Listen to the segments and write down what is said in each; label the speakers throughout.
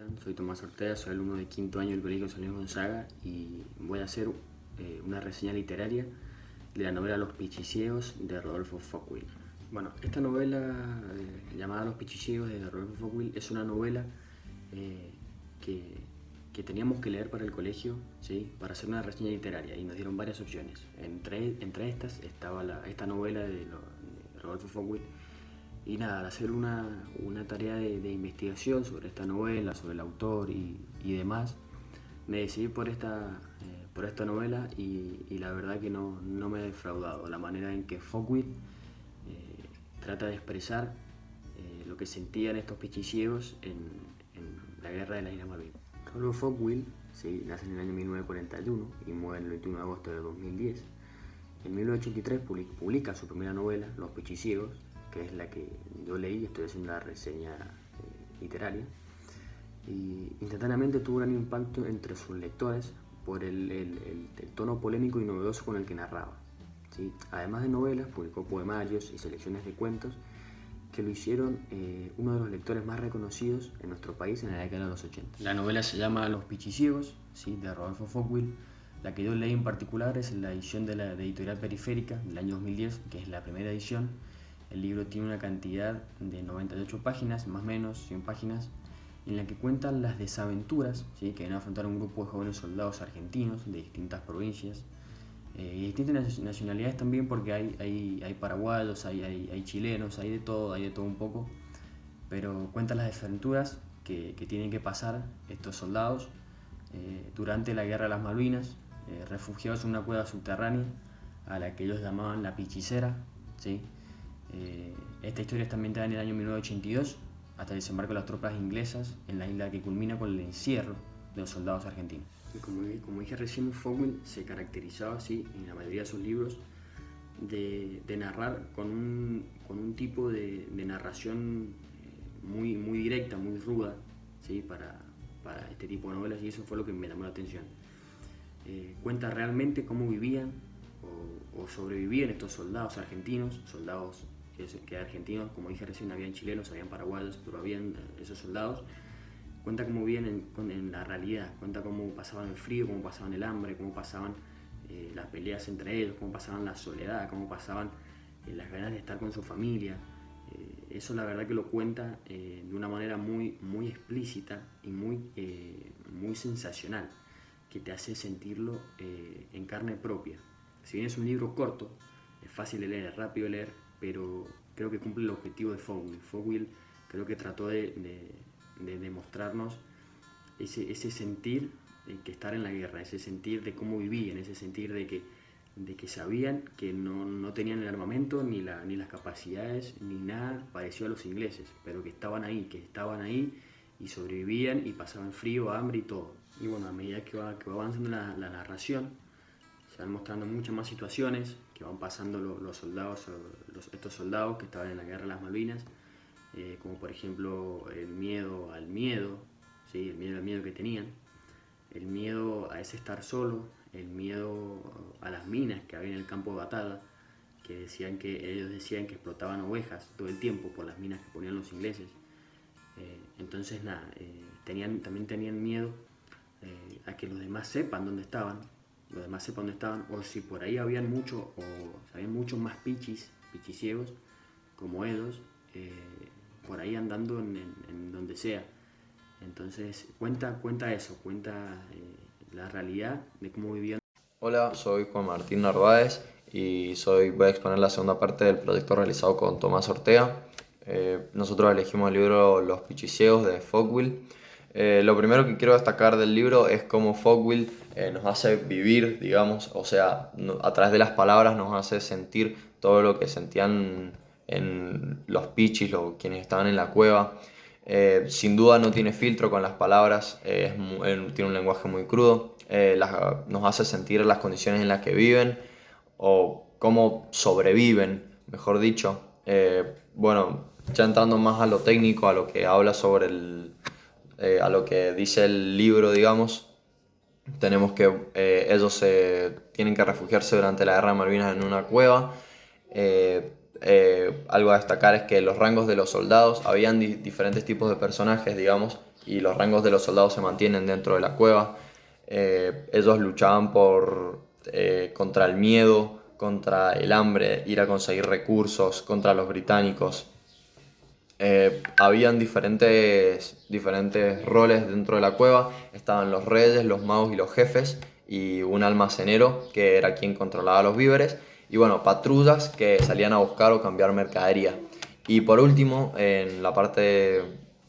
Speaker 1: están? Soy Tomás Ortega, soy alumno de quinto año del Colegio San Luis Gonzaga y voy a hacer una reseña literaria de la novela Los Pichiciegos de Rodolfo Fouquil. Bueno, esta novela llamada Los Pichiciegos de Rodolfo Fouquil es una novela que teníamos que leer para el colegio, ¿sí? Para hacer una reseña literaria, y nos dieron varias opciones. Entre estas estaba esta novela de Rodolfo Fouquil. Y nada, al hacer una tarea de investigación sobre esta novela, sobre el autor y demás, me decidí por esta novela y la verdad que no me ha defraudado la manera en que Fouquil trata de expresar lo que sentían estos pichiciegos en la guerra de las Islas Malvinas. Rodolfo Fouquil, ¿sí?, nace en el año 1941 y muere el 21 de agosto de 2010. En 1983 publica su primera novela, Los Pichiciegos, que es la que yo leí, estoy haciendo la reseña literaria, y instantáneamente tuvo un gran impacto entre sus lectores por el tono polémico y novedoso con el que narraba, ¿sí? Además de novelas, publicó poemarios y selecciones de cuentos que lo hicieron uno de los lectores más reconocidos en nuestro país en la década de los 80. La novela se llama Los Pichiciegos, ¿sí?, de Rodolfo Fouquil. La que yo leí en particular es la edición de la Editorial Periférica del año 2010, que es la primera edición. El libro tiene una cantidad de 98 páginas, más o menos 100 páginas, en la que cuentan las desaventuras, ¿sí?, que van a afrontar un grupo de jóvenes soldados argentinos de distintas provincias y distintas nacionalidades también, porque hay paraguayos, hay chilenos, hay de todo un poco, pero cuentan las desventuras que tienen que pasar estos soldados durante la Guerra de las Malvinas, refugiados en una cueva subterránea a la que ellos llamaban la Pichicera, ¿sí? Esta historia está ambientada en el año 1982, hasta el desembarco de las tropas inglesas en la isla, que culmina con el encierro de los soldados argentinos. Y como dije recién, Fouquil se caracterizaba así en la mayoría de sus libros de narrar con un tipo de narración muy directa, muy ruda, ¿sí?, para este tipo de novelas, y eso fue lo que me llamó la atención. Cuenta realmente cómo vivían o sobrevivían estos soldados argentinos, soldados que argentinos, como dije recién, habían chilenos, habían paraguayos, pero habían esos soldados. Cuenta cómo vivían en la realidad, cuenta cómo pasaban el frío, cómo pasaban el hambre, cómo pasaban las peleas entre ellos, cómo pasaban la soledad, cómo pasaban las ganas de estar con su familia. Eso la verdad que lo cuenta de una manera muy explícita y muy sensacional, que te hace sentirlo en carne propia. Si bien es un libro corto, es fácil de leer, es rápido de leer, pero creo que cumple el objetivo de Fouquil. Fouquil creo que trató de mostrarnos ese sentir que estar en la guerra, ese sentir de cómo vivían, ese sentir de que sabían que no tenían el armamento, ni las capacidades, ni nada parecido a los ingleses, pero que estaban ahí y sobrevivían y pasaban frío, hambre y todo. Y bueno, a medida que va avanzando la narración, se van mostrando muchas más situaciones que van pasando los soldados, estos soldados que estaban en la guerra de las Malvinas, como por ejemplo el miedo al miedo, ¿sí?, el miedo al miedo que tenían, el miedo a ese estar solo, el miedo a las minas que había en el campo de batalla, que ellos decían que explotaban ovejas todo el tiempo por las minas que ponían los ingleses. Entonces nada, también tenían miedo a que los demás sepan dónde estaban, o si por ahí habían muchos más pichiciegos como ellos, por ahí andando en donde sea. Entonces cuenta la realidad de cómo vivían.
Speaker 2: Hola, soy Juan Martín Narváez y voy a exponer la segunda parte del proyecto realizado con Tomás Ortega. Nosotros elegimos el libro Los Pichiciegos de Fouquil. Lo primero que quiero destacar del libro es cómo Fouquil nos hace vivir, digamos, o sea, a través de las palabras nos hace sentir todo lo que sentían en los pichis, quienes estaban en la cueva. Sin duda no tiene filtro con las palabras, tiene un lenguaje muy crudo, nos hace sentir las condiciones en las que viven o cómo sobreviven, mejor dicho. Bueno, ya entrando más a lo técnico, a lo que habla sobre a lo que dice el libro, digamos, tenemos que ellos tienen que refugiarse durante la Guerra de Malvinas en una cueva. Algo a destacar es que los rangos de los soldados, habían diferentes tipos de personajes, digamos, y los rangos de los soldados se mantienen dentro de la cueva. Ellos luchaban contra el miedo, contra el hambre, ir a conseguir recursos, contra los británicos. Habían diferentes roles dentro de la cueva. Estaban los reyes, los magos y los jefes, y un almacenero que era quien controlaba los víveres, y bueno, patrullas que salían a buscar o cambiar mercadería. Y por último, en la parte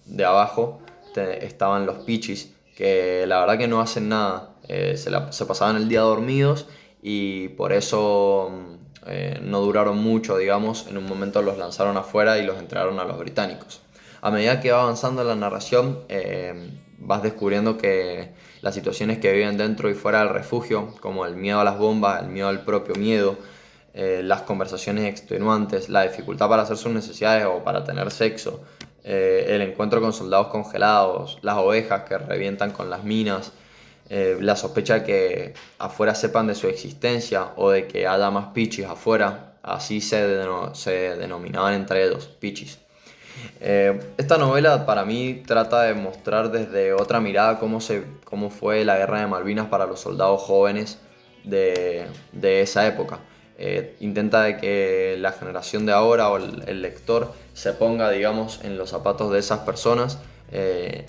Speaker 2: de abajo estaban los pichis, que la verdad que no hacen nada. Se pasaban el día dormidos y por eso no duraron mucho, digamos. En un momento los lanzaron afuera y los entregaron a los británicos. A medida que va avanzando la narración, vas descubriendo que las situaciones que viven dentro y fuera del refugio, como el miedo a las bombas, el miedo al propio miedo, las conversaciones extenuantes, la dificultad para hacer sus necesidades o para tener sexo, el encuentro con soldados congelados, las ovejas que revientan con las minas, la sospecha de que afuera sepan de su existencia o de que haya más pichis afuera, así se denominaban entre ellos, pichis. Esta novela para mí trata de mostrar desde otra mirada cómo fue la guerra de Malvinas para los soldados jóvenes de esa época. Intenta de que la generación de ahora o el lector se ponga, digamos, en los zapatos de esas personas,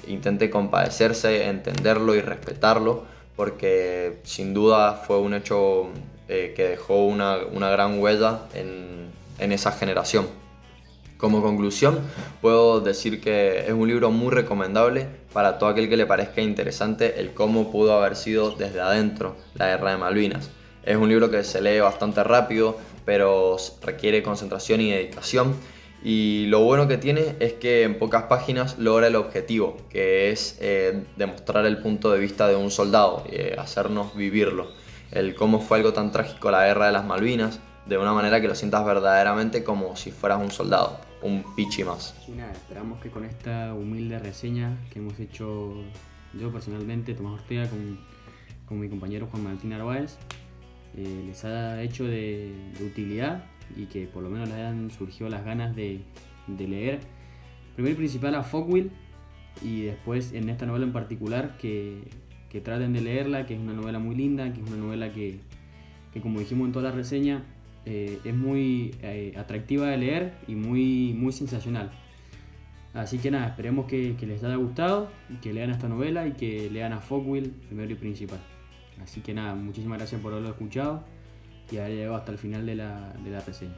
Speaker 2: intente compadecerse, entenderlo y respetarlo, porque sin duda fue un hecho que dejó una gran huella en esa generación. Como conclusión, puedo decir que es un libro muy recomendable para todo aquel que le parezca interesante el cómo pudo haber sido desde adentro la guerra de Malvinas. Es un libro que se lee bastante rápido, pero requiere concentración y dedicación. Y lo bueno que tiene es que en pocas páginas logra el objetivo, que es demostrar el punto de vista de un soldado, hacernos vivirlo. El cómo fue algo tan trágico la guerra de las Malvinas, de una manera que lo sientas verdaderamente como si fueras un soldado, un pichi más.
Speaker 1: Y nada, esperamos que con esta humilde reseña que hemos hecho yo personalmente, Tomás Ortega, con mi compañero Juan Martín Narváez, les haya hecho de utilidad y que por lo menos les hayan surgido las ganas de leer, primero y principal, a Fogwill, y después en esta novela en particular que traten de leerla, que es una novela muy linda, que es una novela que como dijimos en toda la reseña, es muy atractiva de leer y muy sensacional. Así que nada, esperemos que les haya gustado, que lean esta novela y que lean a Fogwill primero y principal. Así que nada, muchísimas gracias por haberlo escuchado y haber llegado hasta el final de la reseña.